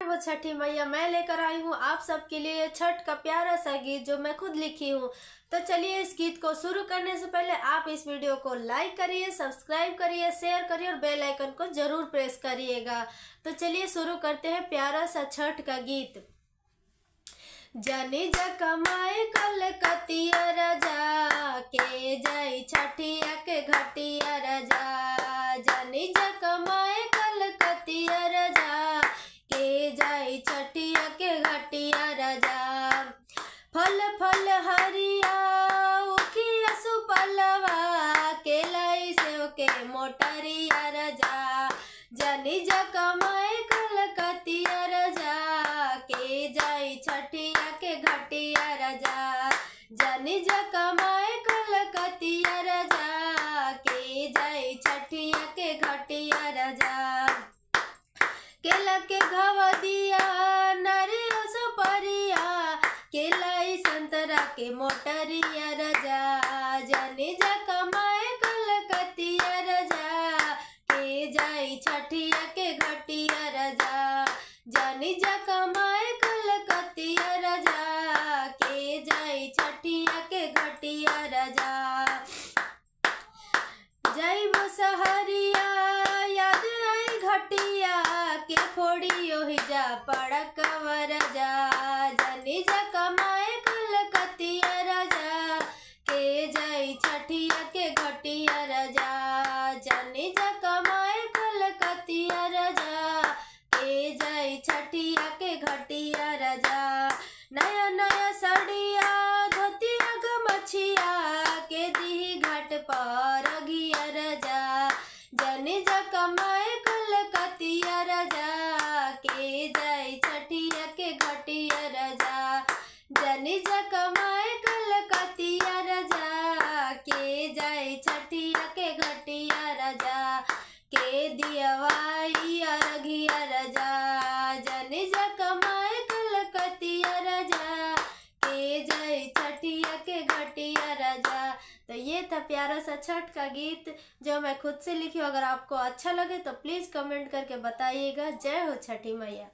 वो छठी मैया मैं लेकर आई हूँ आप सबके लिए छठ का प्यारा सा गीत जो मैं खुद लिखी हूँ। तो चलिए इस गीत को शुरू करने से पहले आप इस वीडियो को लाइक करिए, सब्सक्राइब करिए, शेयर करिए और बेल आइकन को जरूर प्रेस करिएगा। तो चलिए शुरू करते हैं प्यारा सा छठ का गीत। जनी जा कमाए कलकतिया राजा के जाई छठिया के घटिया राजा। जनी जा कमाए कलकतिया राजा के जाई छठिया के घटिया राजा। फल फल हरिया उखिया सुपलवा के लाई सेव के मोटरिया राजा। जनी जा कमाए कलकतिया राजा के जाई छठिया के घटिया राजा। जनी जा कमाए कलकतिया राजा के जाई छठिया के घटिया राजा। केला के घवा दिया नारियल सुपरिया के लाई संतरा के मोटरिया राजा। जनी जा कमाए कलकतिया राजा के जाई छठिया के घटिया राजा। जनी जा कमाए कलकतिया राजा के जाई छठिया के घटिया राजा। जाइबो सहरिया याद आई घटिया के फोड़ी ओहि जा पड़कवा राजा। जनी जा कमाए कलकतिया राजा के जाई छठिया के घटिया राजा। जनी जा कमाए कलकतिया राजा के जाई छठिया के घटिया राजा। नया नया साड़िया धोतिया गमछिया के दी घाट पर अगिया राजा। जनी जा कमाए कलकतिया राजा के जाई छठिया के घटिया राजा। जनी जा कमाए कलकतिया राजा के जाई छठिया के घटिया राजा। के दियवाई अरघिया राजा। जनी जा कमाए कलकतिया राजा के जाई छठिया के घटिया राजा। तो ये था प्यारा सा छठ का गीत जो मैं खुद से लिखी हूँ। अगर आपको अच्छा लगे तो प्लीज़ कमेंट करके बताइएगा। जय हो छठी मैया।